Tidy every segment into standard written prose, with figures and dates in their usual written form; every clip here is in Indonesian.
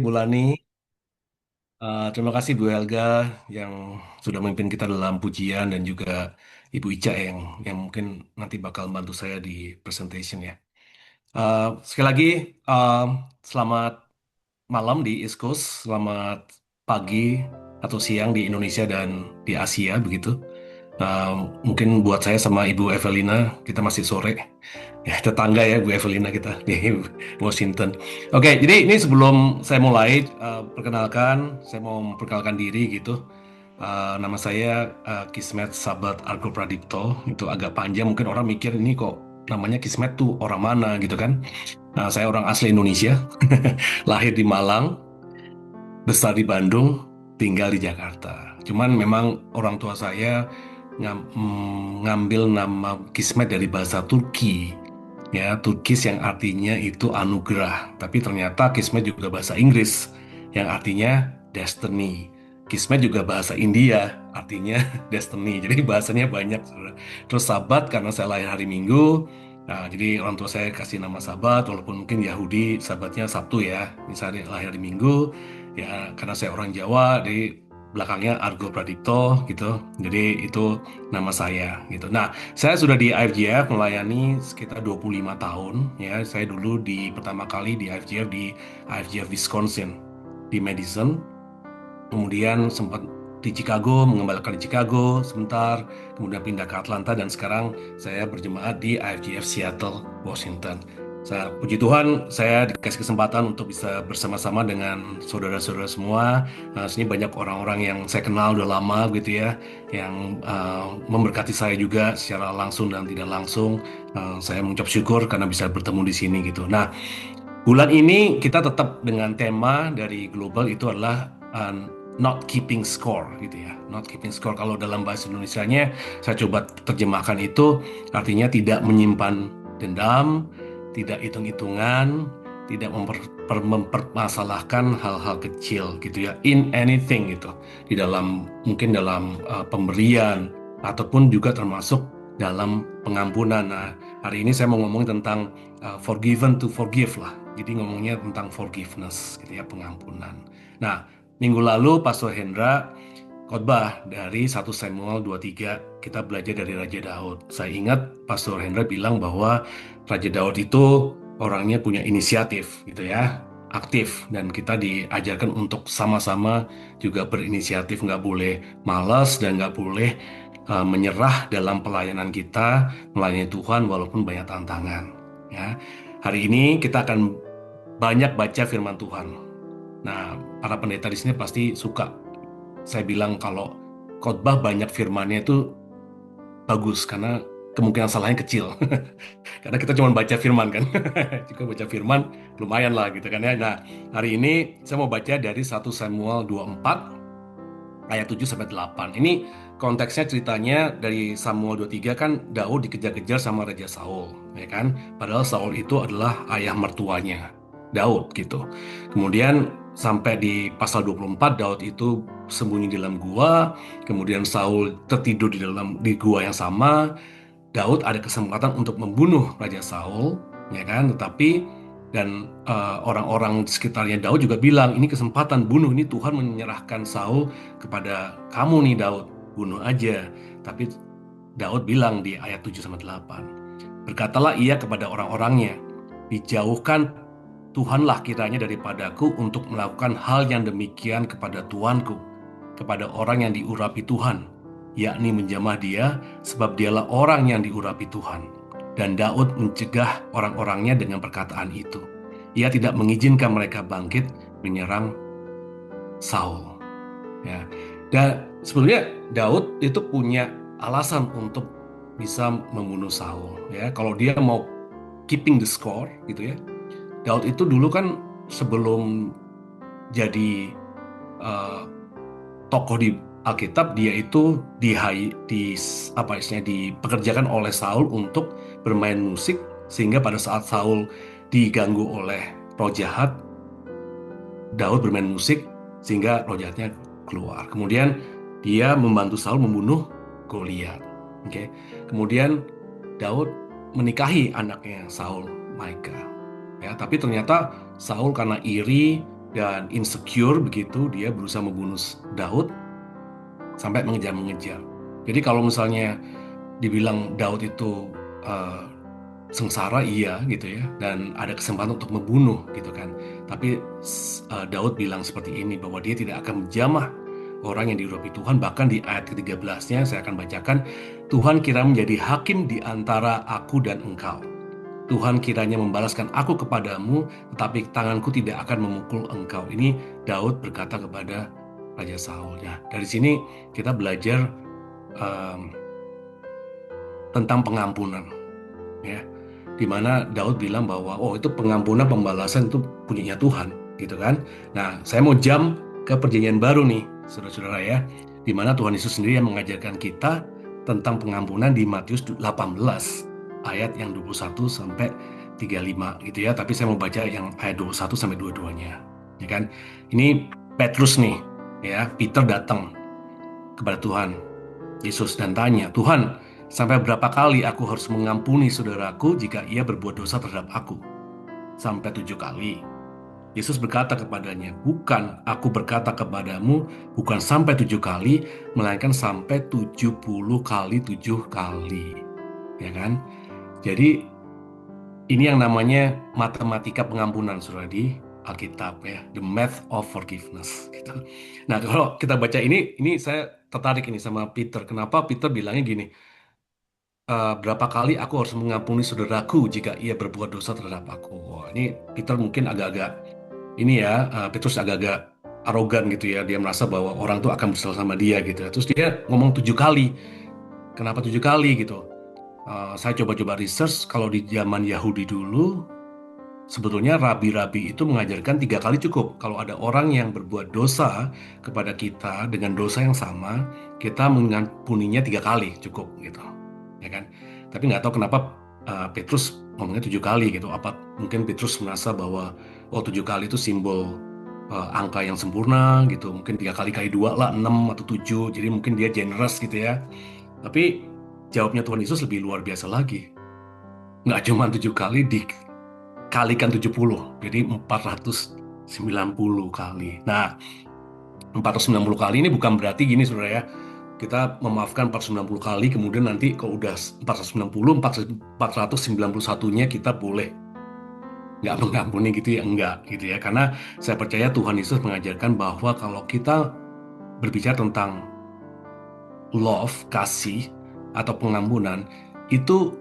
Bu Lani. Terima kasih Bu Helga yang sudah memimpin kita dalam pujian dan juga Ibu Ica yang mungkin nanti bakal bantu saya di presentation ya. Sekali lagi, uh, selamat malam di East Coast, selamat pagi atau siang di Indonesia dan di Asia begitu. Mungkin buat saya sama Ibu Evelina kita masih sore. Ya, tetangga ya Bu Evelina kita di Washington. Oke, jadi ini sebelum saya mulai perkenalkan, saya mau memperkenalkan diri gitu. Nama saya Kismet Sabat Argo Pradipto. Itu agak panjang, mungkin orang mikir ini kok namanya Kismet tuh orang mana gitu kan. Nah, saya orang asli Indonesia, lahir di Malang, besar di Bandung, tinggal di Jakarta. Cuman memang orang tua saya ngambil nama Kismet dari bahasa Turki. Ya, Turkis yang artinya itu anugerah. Tapi ternyata Kismet juga bahasa Inggris yang artinya destiny. Kismet juga bahasa India artinya destiny. Jadi bahasanya banyak, saudara. Terus Sabat karena saya lahir hari Minggu. Nah, jadi orang tua saya kasih nama Sabat, walaupun mungkin Yahudi Sabatnya Sabtu ya. Misalnya lahir di Minggu, ya karena saya orang Jawa, jadi belakangnya Argo Pradipto gitu. Jadi itu nama saya gitu. Nah, saya sudah di IFGF melayani sekitar 25 tahun ya. Saya dulu pertama kali di IFGF di IFGF Wisconsin di Madison. Kemudian sempat di Chicago, mengembalikan di Chicago sebentar, kemudian pindah ke Atlanta dan sekarang saya berjemaat di IFGF Seattle, Washington. Saya, puji Tuhan, saya dikasih kesempatan untuk bisa bersama-sama dengan saudara-saudara semua. Sini banyak orang-orang yang saya kenal udah lama gitu ya, yang memberkati saya juga secara langsung dan tidak langsung. Saya mengucap syukur karena bisa bertemu di sini gitu. Nah, bulan ini kita tetap dengan tema dari global itu adalah not keeping score gitu ya. Not keeping score kalau dalam bahasa Indonesianya saya coba terjemahkan itu artinya tidak menyimpan dendam, tidak hitung-hitungan, tidak mempermasalahkan hal-hal kecil gitu ya. In anything gitu. Di dalam mungkin dalam pemberian ataupun juga termasuk dalam pengampunan. Nah, hari ini saya mau ngomongin tentang forgiven to forgive lah. Jadi ngomongnya tentang forgiveness, gitu ya, pengampunan. Nah, minggu lalu Pastor Hendra khotbah dari 1 Samuel 23, kita belajar dari Raja Daud. Saya ingat Pastor Hendra bilang bahwa Raja Daud itu orangnya punya inisiatif, gitu ya, aktif. Dan kita diajarkan untuk sama-sama juga berinisiatif, nggak boleh malas dan nggak boleh menyerah dalam pelayanan kita, melayani Tuhan walaupun banyak tantangan. Ya, hari ini kita akan banyak baca firman Tuhan. Nah, para pendeta di sini pasti suka. Saya bilang kalau khotbah banyak firmannya itu bagus karena kemungkinan salahnya kecil. Karena kita cuma baca firman kan. Jika baca firman lumayan lah gitu kan ya. Nah, hari ini saya mau baca dari 1 Samuel 24 ayat 7 sampai 8. Ini konteksnya ceritanya dari Samuel 23 kan Daud dikejar-kejar sama Raja Saul, ya kan? Padahal Saul itu adalah ayah mertuanya Daud gitu. Kemudian sampai di pasal 24 Daud itu sembunyi di dalam gua, kemudian Saul tertidur di gua yang sama. Daud ada kesempatan untuk membunuh Raja Saul, ya kan? Tetapi orang-orang di sekitarnya Daud juga bilang, ini kesempatan bunuh, ini Tuhan menyerahkan Saul kepada kamu nih Daud, bunuh aja. Tapi Daud bilang di ayat 7 sampai 8, berkatalah ia kepada orang-orangnya, dijauhkan Tuhanlah kiranya daripadaku untuk melakukan hal yang demikian kepada tuanku, kepada orang yang diurapi Tuhan, yakni menjamah dia, sebab dialah orang yang diurapi Tuhan. Dan Daud mencegah orang-orangnya dengan perkataan itu. Ia tidak mengizinkan mereka bangkit menyerang Saul. Ya. Dan sebenarnya Daud itu punya alasan untuk bisa membunuh Saul. Ya, kalau dia mau keeping the score, gitu ya. Daud itu dulu kan sebelum jadi eh, tokoh di Alkitab, dia itu apa istilahnya dipekerjakan oleh Saul untuk bermain musik sehingga pada saat Saul diganggu oleh roh jahat, Daud bermain musik sehingga roh jahatnya keluar. Kemudian dia membantu Saul membunuh Goliat. Oke. Kemudian Daud menikahi anaknya Saul, Maika. Ya, tapi ternyata Saul karena iri dan insecure begitu, dia berusaha membunuh Daud sampai mengejar-mengejar. Jadi kalau misalnya dibilang Daud itu eh, sengsara, iya gitu ya, dan ada kesempatan untuk membunuh gitu kan. Tapi Daud bilang seperti ini, bahwa dia tidak akan menjamah orang yang diurapi Tuhan. Bahkan di ayat ke-13-nya saya akan bacakan, Tuhan kira menjadi hakim di antara aku dan engkau. Tuhan kiranya membalaskan aku kepadamu, tetapi tanganku tidak akan memukul engkau. Ini Daud berkata kepada Raja Saul. Ya, dari sini kita belajar em, tentang pengampunan, ya, di mana Daud bilang bahwa oh, itu pengampunan, pembalasan itu punyanya Tuhan, gitu kan. Nah, saya mau jump ke perjanjian baru nih, saudara-saudara ya, di mana Tuhan Yesus sendiri yang mengajarkan kita tentang pengampunan di Matius 18 ayat yang 21 sampai 35 gitu ya. Tapi saya mau baca yang ayat 21 sampai 22-nya, ya kan. Ini Petrus nih, ya, Peter datang kepada Tuhan Yesus dan tanya, Tuhan, sampai berapa kali aku harus mengampuni saudaraku jika ia berbuat dosa terhadap aku? Sampai 7 kali. Yesus berkata kepadanya, bukan, aku berkata kepadamu, bukan sampai 7 kali, melainkan sampai 70 kali 7 kali. Ya kan? Jadi ini yang namanya matematika pengampunan, saudara, di Alkitab ya, the math of forgiveness. Gitu. Nah, kalau kita baca ini saya tertarik ini sama Peter. Kenapa Peter bilangnya gini? Berapa kali aku harus mengampuni saudaraku jika ia berbuat dosa terhadap aku. Wah, ini Peter mungkin agak-agak ini ya, Petrus agak-agak arogan gitu ya. Dia merasa bahwa orang tuh akan bersalah sama dia gitu. Terus dia ngomong 7 kali. Kenapa 7 kali gitu? Saya coba-coba research kalau di zaman Yahudi dulu sebetulnya rabi-rabi itu mengajarkan 3 kali cukup. Kalau ada orang yang berbuat dosa kepada kita dengan dosa yang sama, kita mengampuninya 3 kali cukup gitu, ya kan? Tapi nggak tahu kenapa Petrus ngomongnya 7 kali gitu. Apa mungkin Petrus merasa bahwa oh 7 kali itu simbol angka yang sempurna gitu. Mungkin 3 kali 2 lah 6 atau 7. Jadi mungkin dia generous gitu ya. Tapi jawabnya Tuhan Yesus lebih luar biasa lagi. Nggak cuma 7 kali, dikalikan 70, jadi 490 kali. Nah, 490 kali ini bukan berarti gini saudara ya, kita memaafkan 490 kali, kemudian nanti kalau udah 490, 491-nya kita boleh nggak mengampuni gitu ya, enggak gitu ya. Karena saya percaya Tuhan Yesus mengajarkan bahwa kalau kita berbicara tentang love, kasih, atau pengampunan, itu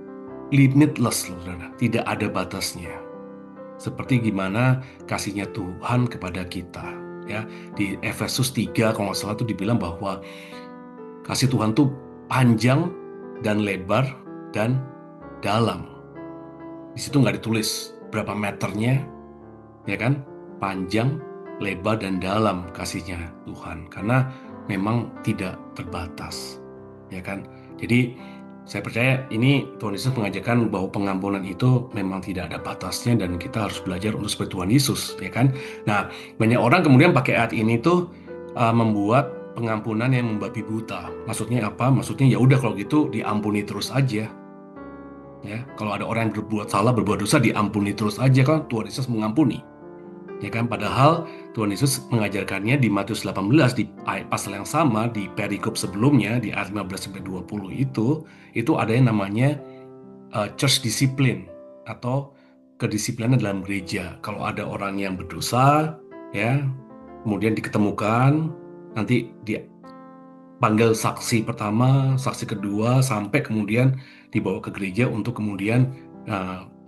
limitless, saudara. Tidak ada batasnya. Seperti gimana kasihnya Tuhan kepada kita. Ya, di Efesus 3 kalau nggak salah itu dibilang bahwa kasih Tuhan tuh panjang dan lebar dan dalam. Di situ nggak ditulis berapa meternya, ya kan? Panjang, lebar dan dalam kasihnya Tuhan, karena memang tidak terbatas, ya kan? Jadi saya percaya ini Tuhan Yesus mengajarkan bahwa pengampunan itu memang tidak ada batasnya dan kita harus belajar untuk seperti Tuhan Yesus, ya kan? Nah, banyak orang kemudian pakai ayat ini tuh membuat pengampunan yang membabi buta. Maksudnya apa? Maksudnya ya udah kalau gitu diampuni terus aja. Ya, kalau ada orang yang berbuat salah, berbuat dosa, diampuni terus aja kan Tuhan Yesus mengampuni. Ya kan, padahal Tuhan Yesus mengajarkannya di Matius 18 di pasal yang sama di perikop sebelumnya di ayat 15 sampai 20 itu ada yang namanya church discipline atau kedisiplinan dalam gereja. Kalau ada orang yang berdosa ya, kemudian diketemukan, nanti dipanggil saksi pertama, saksi kedua sampai kemudian dibawa ke gereja untuk kemudian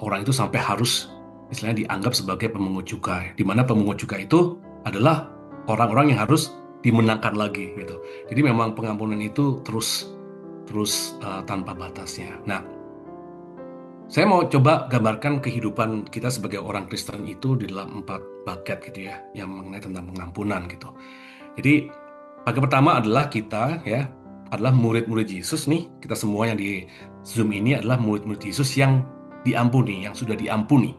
orang itu sampai harus istilahnya dianggap sebagai pemungut cukai, di mana pemungut cukai itu adalah orang-orang yang harus dimenangkan lagi gitu. Jadi memang pengampunan itu terus tanpa batasnya. Nah, saya mau coba gambarkan kehidupan kita sebagai orang Kristen itu di dalam 4 bucket gitu ya, yang mengenai tentang pengampunan gitu. Jadi bagian pertama adalah kita ya adalah murid-murid Yesus nih. Kita semua yang di Zoom ini adalah murid-murid Yesus yang diampuni, yang sudah diampuni.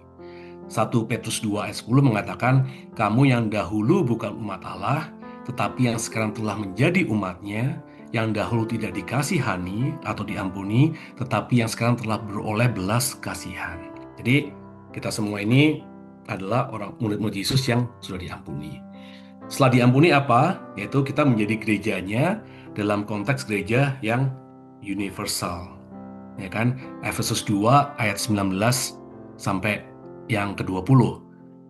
1 Petrus 2 ayat 10 mengatakan, kamu yang dahulu bukan umat Allah, tetapi yang sekarang telah menjadi umatnya, yang dahulu tidak dikasihani atau diampuni, tetapi yang sekarang telah beroleh belas kasihan. Jadi kita semua ini adalah orang murid-murid Yesus yang sudah diampuni. Setelah diampuni apa? Yaitu kita menjadi gerejanya dalam konteks gereja yang universal. Ya kan? Efesus 2 ayat 19 sampai yang ke-20.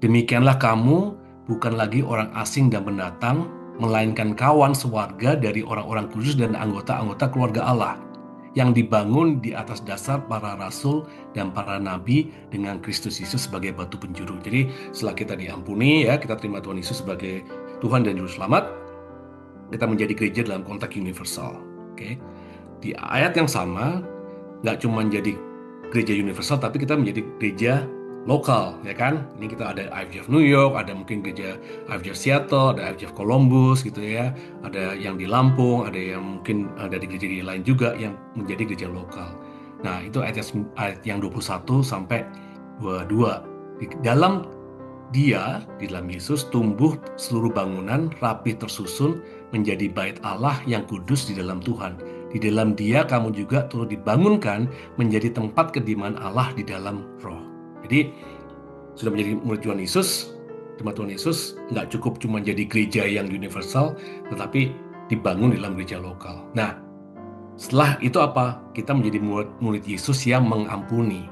Demikianlah kamu bukan lagi orang asing dan pendatang, melainkan kawan sewarga dari orang-orang kudus dan anggota-anggota keluarga Allah, yang dibangun di atas dasar para rasul dan para nabi dengan Kristus Yesus sebagai batu penjuru. Jadi setelah kita diampuni, ya kita terima Tuhan Yesus sebagai Tuhan dan Juru Selamat, kita menjadi gereja dalam konteks universal. Oke. Di ayat yang sama, nggak cuma jadi gereja universal, tapi kita menjadi gereja lokal, ya kan? Ini kita ada IFGF New York, ada mungkin gereja IFGF Seattle, ada IFGF Columbus gitu ya, ada yang di Lampung, ada yang mungkin ada di gereja lain juga yang menjadi gereja lokal. Nah, itu ayat yang 21 sampai 22. Di dalam Dia, di dalam Yesus, tumbuh seluruh bangunan rapi tersusun menjadi bait Allah yang kudus di dalam Tuhan. Di dalam Dia kamu juga turut dibangunkan menjadi tempat kediaman Allah di dalam Roh. Jadi sudah menjadi murid Tuhan Yesus, teman Tuhan Yesus nggak cukup cuma jadi gereja yang universal, tetapi dibangun di dalam gereja lokal. Nah, setelah itu apa? Kita menjadi murid Yesus yang mengampuni,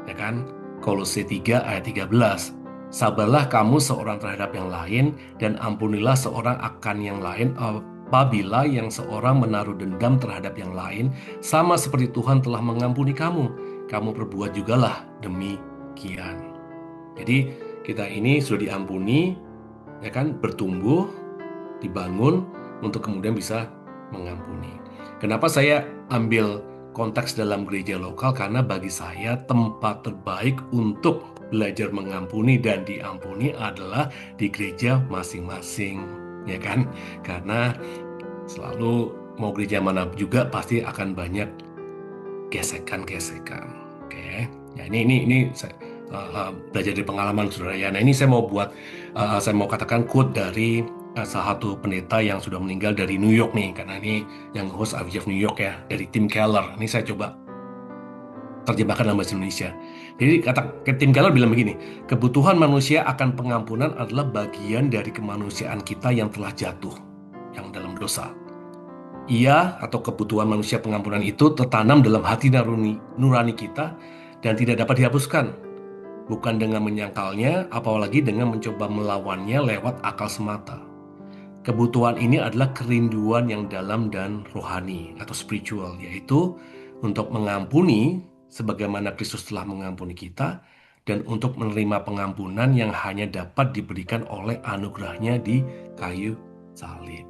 ya kan? Kolose 3 ayat 13. Sabarlah kamu seorang terhadap yang lain, dan ampunilah seorang akan yang lain apabila yang seorang menaruh dendam terhadap yang lain, sama seperti Tuhan telah mengampuni kamu. Kamu perbuat jugalah demikian. Jadi kita ini sudah diampuni, ya kan, bertumbuh, dibangun untuk kemudian bisa mengampuni. Kenapa saya ambil konteks dalam gereja lokal? Karena bagi saya tempat terbaik untuk belajar mengampuni dan diampuni adalah di gereja masing-masing, ya kan? Karena selalu mau gereja mana juga pasti akan banyak gesekan-gesekan. Oke, ya ini saya belajar dari pengalaman saudara ya. Nah ini saya mau katakan quote dari salah satu pendeta yang sudah meninggal dari New York nih, karena ini yang host IFGF New York ya, dari Tim Keller. Ini saya coba terjemahkan dalam bahasa Indonesia. Jadi Tim Keller bilang begini, kebutuhan manusia akan pengampunan adalah bagian dari kemanusiaan kita yang telah jatuh, yang dalam dosa. Ia atau kebutuhan manusia pengampunan itu tertanam dalam hati nurani kita dan tidak dapat dihapuskan. Bukan dengan menyangkalnya, apalagi dengan mencoba melawannya lewat akal semata. Kebutuhan ini adalah kerinduan yang dalam dan rohani atau spiritual, yaitu untuk mengampuni sebagaimana Kristus telah mengampuni kita, dan untuk menerima pengampunan yang hanya dapat diberikan oleh anugerahnya di kayu salib.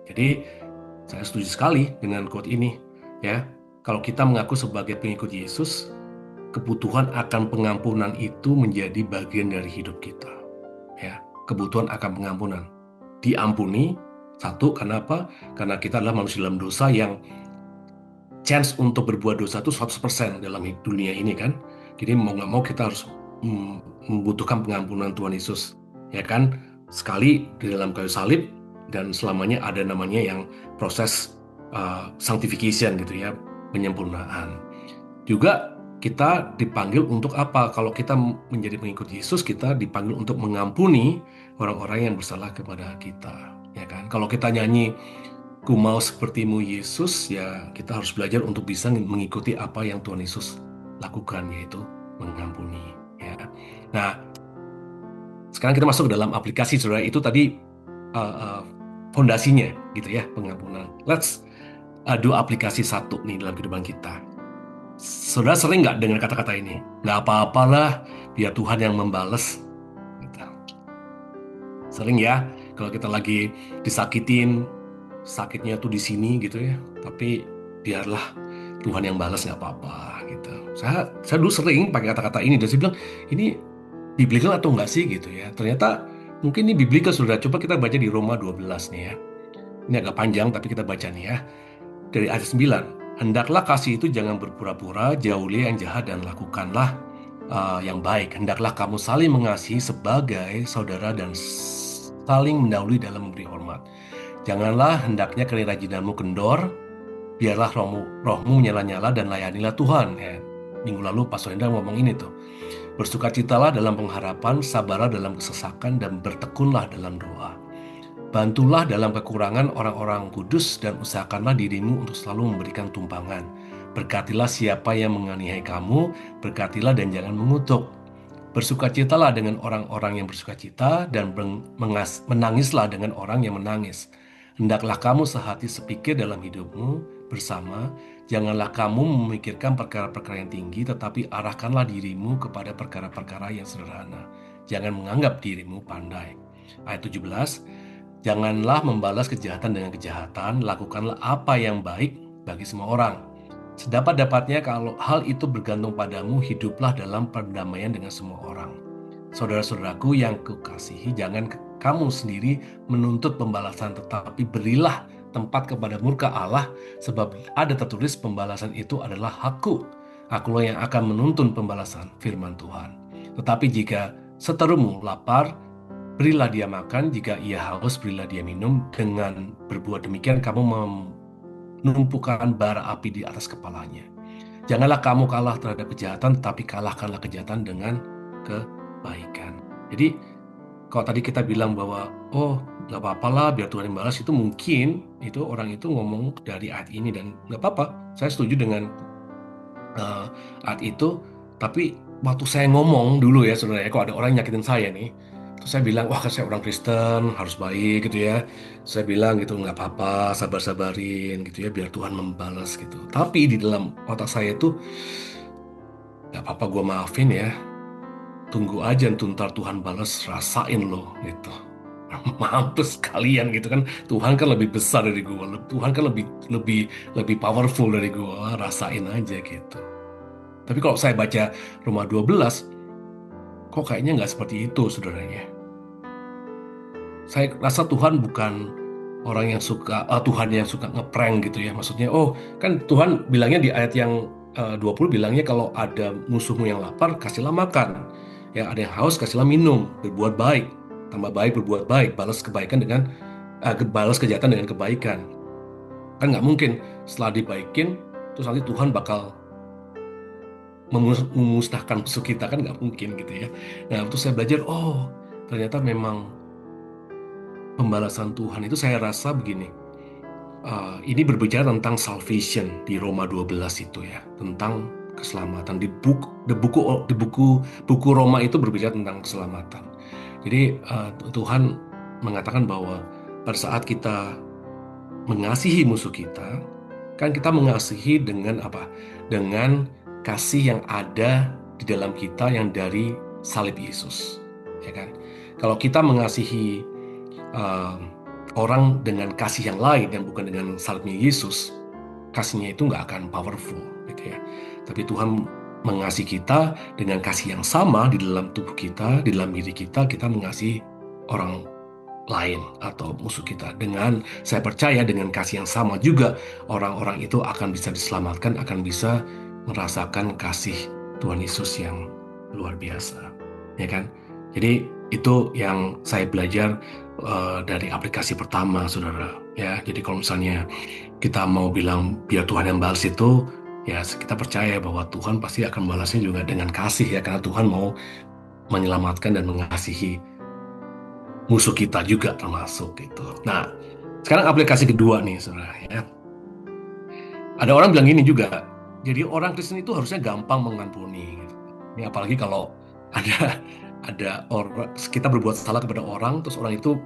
Jadi saya setuju sekali dengan quote ini, ya. Kalau kita mengaku sebagai pengikut Yesus, kebutuhan akan pengampunan itu menjadi bagian dari hidup kita, ya. Kebutuhan akan pengampunan, diampuni. Satu, karena apa? Karena kita adalah manusia dalam dosa yang chance untuk berbuat dosa itu 100% dalam dunia ini kan. Jadi mau nggak mau kita harus membutuhkan pengampunan Tuhan Yesus, ya kan? Sekali di dalam kayu salib, dan selamanya ada namanya yang proses sanctification gitu ya, penyempurnaan. Juga kita dipanggil untuk apa? Kalau kita menjadi pengikut Yesus, kita dipanggil untuk mengampuni orang-orang yang bersalah kepada kita, ya kan? Kalau kita nyanyi Ku mau sepertimu Yesus, ya kita harus belajar untuk bisa mengikuti apa yang Tuhan Yesus lakukan, yaitu mengampuni. Ya. Nah, sekarang kita masuk ke dalam aplikasi, saudara. Itu tadi fondasinya, gitu ya, pengampunan. Let's do aplikasi satu nih dalam kehidupan kita. Saudara sering nggak dengar kata-kata ini? Nggak apa-apalah, biar Tuhan yang membales. Gitu. Sering ya, kalau kita lagi disakitin, sakitnya tuh di sini gitu ya, tapi biarlah Tuhan yang balas, nggak apa-apa gitu. Saya dulu sering pakai kata-kata ini dan saya bilang ini biblical atau enggak sih gitu ya. Ternyata mungkin ini biblical. Sudah coba kita baca di Roma 12 nih ya. Ini agak panjang tapi kita baca nih ya. Dari ayat 9. Hendaklah kasih itu jangan berpura-pura, jauhi yang jahat dan lakukanlah yang baik. Hendaklah kamu saling mengasihi sebagai saudara dan saling mendahului dalam memberi hormat. Janganlah hendaknya kerajinanmu kendor, biarlah rohmu menyala-nyala dan layanilah Tuhan. Ya. Minggu lalu Pastor Hendra ngomong ini tuh. Bersukacitalah dalam pengharapan, sabarlah dalam kesesakan, dan bertekunlah dalam doa. Bantulah dalam kekurangan orang-orang kudus dan usahakanlah dirimu untuk selalu memberikan tumpangan. Berkatilah siapa yang menganiaya kamu, berkatilah dan jangan mengutuk. Bersukacitalah dengan orang-orang yang bersukacita dan menangislah dengan orang yang menangis. Hendaklah kamu sehati sepikir dalam hidupmu bersama. Janganlah kamu memikirkan perkara-perkara yang tinggi, tetapi arahkanlah dirimu kepada perkara-perkara yang sederhana. Jangan menganggap dirimu pandai. Ayat 17. Janganlah membalas kejahatan dengan kejahatan, lakukanlah apa yang baik bagi semua orang. Sedapat-dapatnya kalau hal itu bergantung padamu, hiduplah dalam perdamaian dengan semua orang. Saudara-saudaraku yang kukasihi, jangan kamu sendiri menuntut pembalasan, tetapi berilah tempat kepada murka Allah, sebab ada tertulis pembalasan itu adalah hakku. Akulah yang akan menuntun pembalasan, firman Tuhan. Tetapi jika seterumu lapar, berilah dia makan, jika ia haus, berilah dia minum. Dengan berbuat demikian, kamu menumpukan bara api di atas kepalanya. Janganlah kamu kalah terhadap kejahatan, tetapi kalahkanlah kejahatan dengan kebaikan. Jadi, kalau tadi kita bilang bahwa, oh, nggak apa-apa lah, biar Tuhan yang balas, itu mungkin itu orang itu ngomong dari ayat ini, dan nggak apa-apa. Saya setuju dengan ayat itu, tapi waktu saya ngomong dulu ya, saudara, kok ada orang yang nyakitin saya nih, terus saya bilang, wah kan saya orang Kristen, harus baik gitu ya. Saya bilang gitu, nggak apa-apa, sabar-sabarin gitu ya, biar Tuhan membalas gitu. Tapi di dalam otak saya itu, nggak apa-apa, gue maafin ya. Tunggu aja ntar Tuhan balas, rasain loh gitu. Mampus kalian gitu kan. Tuhan kan lebih besar dari gue. Tuhan kan lebih lebih lebih powerful dari gue. Rasain aja gitu. Tapi kalau saya baca Roma 12, kok kayaknya nggak seperti itu, saudaranya. Saya rasa Tuhan bukan orang yang suka, Tuhan yang suka ngeprank gitu ya. Maksudnya, oh kan Tuhan bilangnya di ayat yang 20 bilangnya kalau ada musuhmu yang lapar, kasihlah makan. Yang ada yang haus, kasihlah minum. Berbuat baik, tambah baik, berbuat baik. Balas kebaikan dengan, balas kejahatan dengan kebaikan. Kan nggak mungkin setelah dibaikin, terus nanti Tuhan bakal memusnahkan musuh kita, kan nggak mungkin gitu ya. Nah, waktu saya belajar, oh ternyata memang pembalasan Tuhan itu saya rasa begini. Ini berbicara tentang salvation di Roma 12 itu ya, tentang keselamatan. Di buku Roma itu berbicara tentang keselamatan. Jadi Tuhan mengatakan bahwa pada saat kita mengasihi musuh kita, kan kita mengasihi dengan apa? Dengan kasih yang ada di dalam kita yang dari salib Yesus, ya kan? Kalau kita mengasihi orang dengan kasih yang lain yang bukan dengan salibnya Yesus, kasihnya itu nggak akan powerful, gitu ya. Tapi Tuhan mengasihi kita dengan kasih yang sama di dalam tubuh kita, di dalam diri kita, kita mengasihi orang lain atau musuh kita. Dengan, saya percaya dengan kasih yang sama juga orang-orang itu akan bisa diselamatkan, akan bisa merasakan kasih Tuhan Yesus yang luar biasa, ya kan? Jadi itu yang saya belajar dari aplikasi pertama, saudara. Ya, jadi kalau misalnya kita mau bilang biar Tuhan yang balas itu, ya kita percaya bahwa Tuhan pasti akan balasnya juga dengan kasih ya, karena Tuhan mau menyelamatkan dan mengasihi musuh kita juga termasuk gitu. Nah, sekarang aplikasi kedua nih, saudara. Ya. Ada orang bilang gini juga, jadi orang Kristen itu harusnya gampang mengampuni. Gitu. Ini apalagi kalau ada orang, kita berbuat salah kepada orang, terus orang itu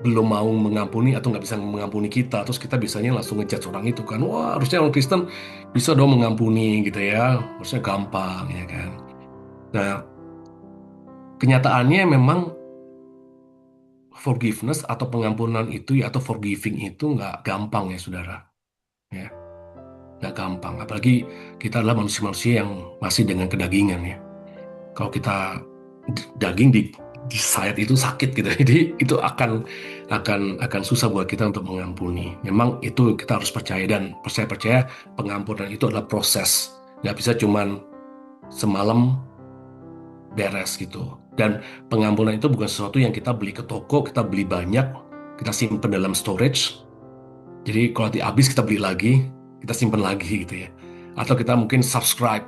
belum mau mengampuni atau nggak bisa mengampuni kita, terus kita biasanya langsung ngejudge orang itu kan, wah harusnya orang Kristen bisa dong mengampuni gitu ya, harusnya gampang ya kan. Nah, kenyataannya memang forgiveness atau pengampunan itu ya, atau forgiving itu nggak gampang ya saudara, ya nggak gampang. Apalagi kita adalah manusia-manusia yang masih dengan kedagingan ya. Kalau kita daging di sayat itu sakit gitu, jadi itu akan susah buat kita untuk mengampuni. Memang itu kita harus percaya, dan percaya pengampunan itu adalah proses, nggak bisa cuman semalam beres gitu. Dan pengampunan itu bukan sesuatu yang kita beli ke toko, kita beli banyak, kita simpen dalam storage. Jadi kalau nanti habis kita beli lagi, kita simpen lagi gitu ya. Atau kita mungkin subscribe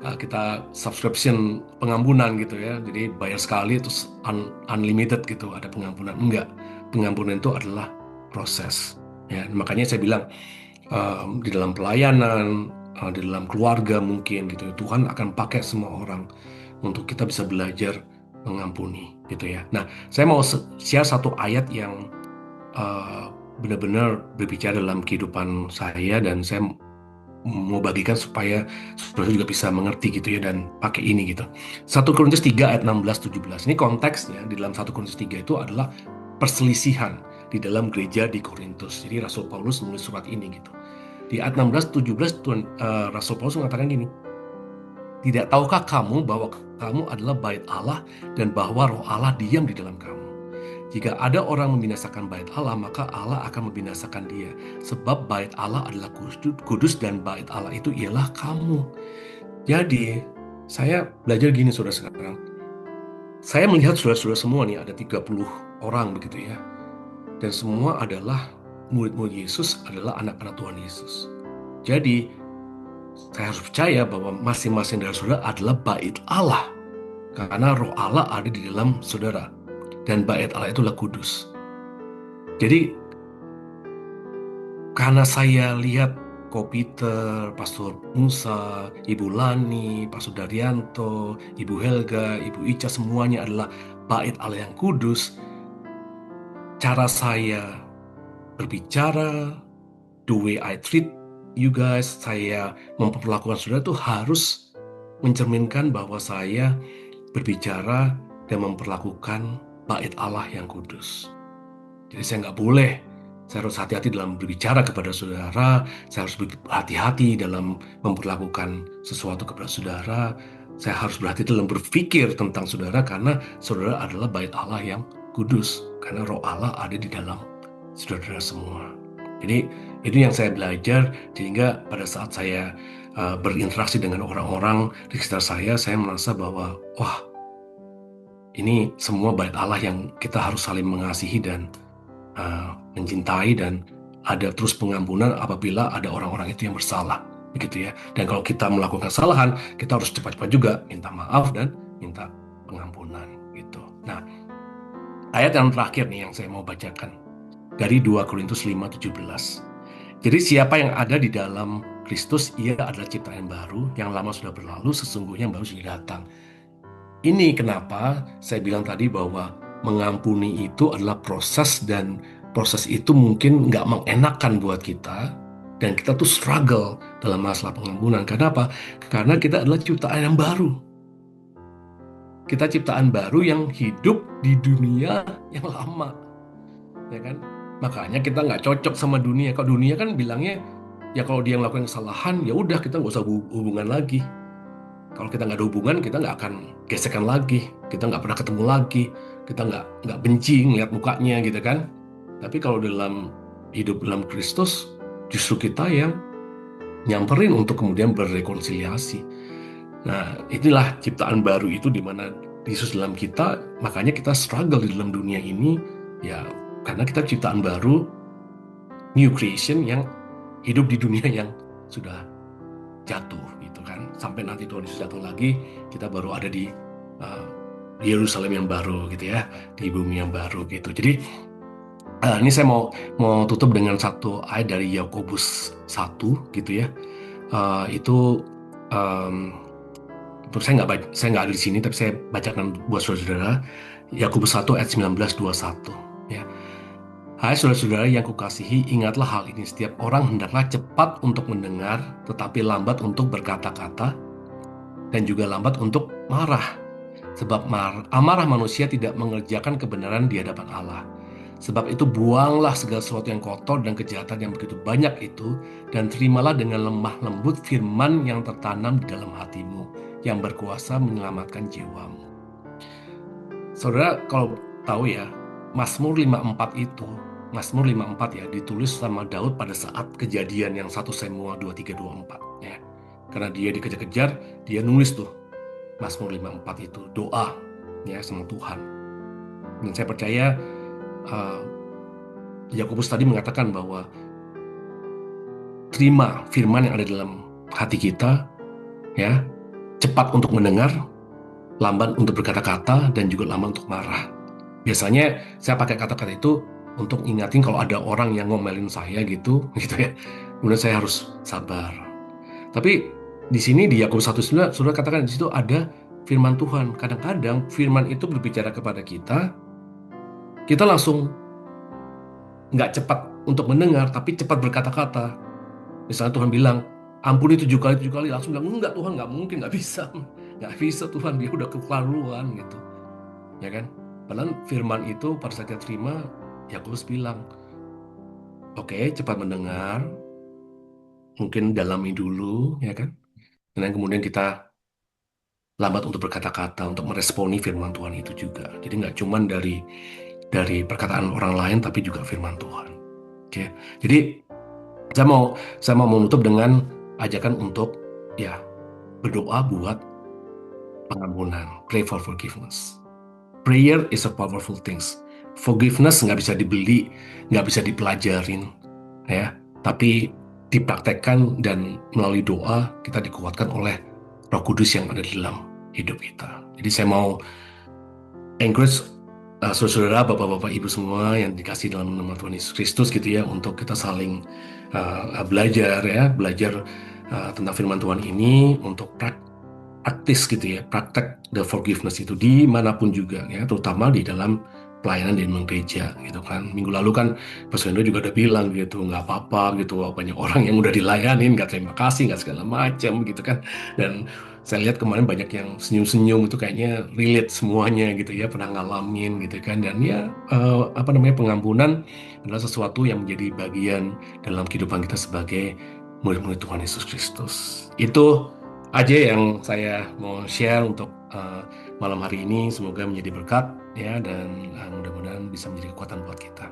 kita subscription pengampunan gitu ya. Jadi bayar sekali terus unlimited gitu ada pengampunan. Enggak. Pengampunan itu adalah proses. Ya, makanya saya bilang di dalam pelayanan, di dalam keluarga mungkin gitu, Tuhan akan pakai semua orang untuk kita bisa belajar mengampuni gitu ya. Nah, saya mau share satu ayat yang uh, benar-benar berbicara dalam kehidupan saya dan saya mau bagikan supaya saudara juga bisa mengerti gitu ya dan pakai ini gitu. 1 Korintus 3 ayat 16-17. Ini konteksnya di dalam 1 Korintus 3 itu adalah perselisihan di dalam gereja di Korintus. Jadi Rasul Paulus menulis surat ini gitu. Di ayat 16-17 Rasul Paulus mengatakan gini, tidak tahukah kamu bahwa kamu adalah bait Allah dan bahwa roh Allah diam di dalam kamu? Jika ada orang membinasakan bait Allah, maka Allah akan membinasakan dia. Sebab bait Allah adalah kudus dan bait Allah itu ialah kamu. Jadi, saya belajar gini saudara sekarang. Saya melihat saudara-saudara semua nih, ada 30 orang begitu ya. Dan semua adalah murid-murid Yesus, adalah anak-anak Tuhan Yesus. Jadi, saya harus percaya bahwa masing-masing dari saudara adalah bait Allah. Karena roh Allah ada di dalam saudara. Dan bait Allah itulah kudus. Jadi, karena saya lihat Ko Peter, Pastor Musa, Ibu Lani, Pastor Daryanto, Ibu Helga, Ibu Ica, semuanya adalah bait Allah yang kudus. Cara saya berbicara, the way I treat you guys, saya memperlakukan saudara itu harus mencerminkan bahwa saya berbicara dan memperlakukan bait Allah yang kudus. Jadi saya nggak boleh, saya harus hati-hati dalam berbicara kepada saudara, saya harus berhati-hati dalam memperlakukan sesuatu kepada saudara, saya harus berhati-hati dalam berpikir tentang saudara karena saudara adalah bait Allah yang kudus, karena roh Allah ada di dalam saudara semua. Jadi itu yang saya belajar, sehingga pada saat saya berinteraksi dengan orang-orang di sekitar saya merasa bahwa wah, ini semua bait Allah yang kita harus saling mengasihi dan mencintai, dan ada terus pengampunan apabila ada orang-orang itu yang bersalah, begitu ya. Dan kalau kita melakukan kesalahan, kita harus cepat-cepat juga minta maaf dan minta pengampunan, gitu. Nah, ayat yang terakhir nih yang saya mau bacakan dari 2 Korintus 5:17. Jadi siapa yang ada di dalam Kristus, ia adalah ciptaan baru, yang lama sudah berlalu, sesungguhnya yang baru sudah datang. Ini kenapa saya bilang tadi bahwa mengampuni itu adalah proses, dan proses itu mungkin nggak mengenakan buat kita, dan kita tuh struggle dalam masalah pengampunan. Kenapa? Karena kita adalah ciptaan yang baru. Kita ciptaan baru yang hidup di dunia yang lama, ya kan? Makanya kita nggak cocok sama dunia. Kalau dunia kan bilangnya, ya kalau dia melakukan kesalahan, ya udah kita nggak usah hubungan lagi. Kalau kita nggak ada hubungan, kita nggak akan gesekan lagi, kita nggak pernah ketemu lagi, kita nggak benci ngeliat mukanya gitu kan. Tapi kalau dalam hidup dalam Kristus, justru kita yang nyamperin untuk kemudian berrekonsiliasi. Nah, inilah ciptaan baru itu di mana Yesus dalam kita, makanya kita struggle di dalam dunia ini, ya karena kita ciptaan baru, new creation yang hidup di dunia yang sudah jatuh gitu kan. Sampai nanti Tuhan Yesus datang lagi, kita baru ada di Yerusalem yang baru gitu ya, di bumi yang baru gitu. Jadi ini saya mau tutup dengan satu ayat dari Yakobus 1 gitu ya. Itu saya nggak ada di sini, tapi saya bacakan buat saudara-saudara. Yakobus 1 ayat 19-21 ya. Hai saudara-saudara yang kukasihi, ingatlah hal ini. Setiap orang hendaklah cepat untuk mendengar, tetapi lambat untuk berkata-kata, dan juga lambat untuk marah. Sebab amarah manusia tidak mengerjakan kebenaran di hadapan Allah. Sebab itu buanglah segala sesuatu yang kotor dan kejahatan yang begitu banyak itu, dan terimalah dengan lemah lembut firman yang tertanam di dalam hatimu, yang berkuasa menyelamatkan jiwamu. Saudara, kalau tahu ya, Mazmur 54 itu, Mazmur 54 ya, ditulis sama Daud pada saat kejadian yang 1 Samuel 23-24 ya. Karena dia dikejar-kejar, dia nulis tuh Mazmur 54 itu, doa ya sama Tuhan. Dan saya percaya Yakobus tadi mengatakan bahwa terima firman yang ada dalam hati kita ya, cepat untuk mendengar, lambat untuk berkata-kata, dan juga lambat untuk marah. Biasanya saya pakai kata-kata itu untuk ingatin kalau ada orang yang ngomelin saya gitu, gitu ya. Kemudian saya harus sabar. Tapi di sini di Yakobus 1:9 sudah katakan di situ ada firman Tuhan. Kadang-kadang firman itu berbicara kepada kita, kita langsung nggak cepat untuk mendengar, tapi cepat berkata-kata. Misalnya Tuhan bilang, ampuni 7 kali, 7 kali, langsung bilang, enggak Tuhan, nggak mungkin, nggak bisa. Nggak bisa Tuhan, dia udah keterlaluan gitu. Ya kan? Padahal firman itu pada saat kita terima, Yakobus bilang, oke, cepat mendengar, mungkin dalami dulu, ya kan? Dan kemudian kita lambat untuk berkata-kata, untuk meresponi firman Tuhan itu juga. Jadi nggak cuma dari perkataan orang lain, tapi juga firman Tuhan. Oke, jadi saya mau menutup dengan ajakan untuk ya berdoa buat pengampunan, pray for forgiveness. Prayer is a powerful things. Forgiveness nggak bisa dibeli, nggak bisa dipelajarin, ya. Tapi dipraktekkan dan melalui doa kita dikuatkan oleh Roh Kudus yang ada di dalam hidup kita. Jadi saya mau encourage saudara-saudara, bapak-bapak, ibu semua yang dikasih dalam nama Tuhan Yesus Kristus gitu ya, untuk kita saling belajar tentang firman Tuhan ini untuk praktis gitu ya, praktek the forgiveness itu dimanapun juga ya, terutama di dalam pelayanan di dalam gereja gitu kan. Minggu lalu kan Pastor Hendro juga udah bilang gitu, nggak apa-apa gitu, banyak orang yang udah dilayanin, nggak terima kasih, nggak segala macam gitu kan. Dan saya lihat kemarin banyak yang senyum-senyum, itu kayaknya relate semuanya gitu ya, pernah ngalamin gitu kan. Dan ya pengampunan adalah sesuatu yang menjadi bagian dalam kehidupan kita sebagai murid-murid Tuhan Yesus Kristus. Itu aja yang saya mau share untuk malam hari ini. Semoga menjadi berkat ya, dan mudah-mudahan bisa menjadi kekuatan buat kita.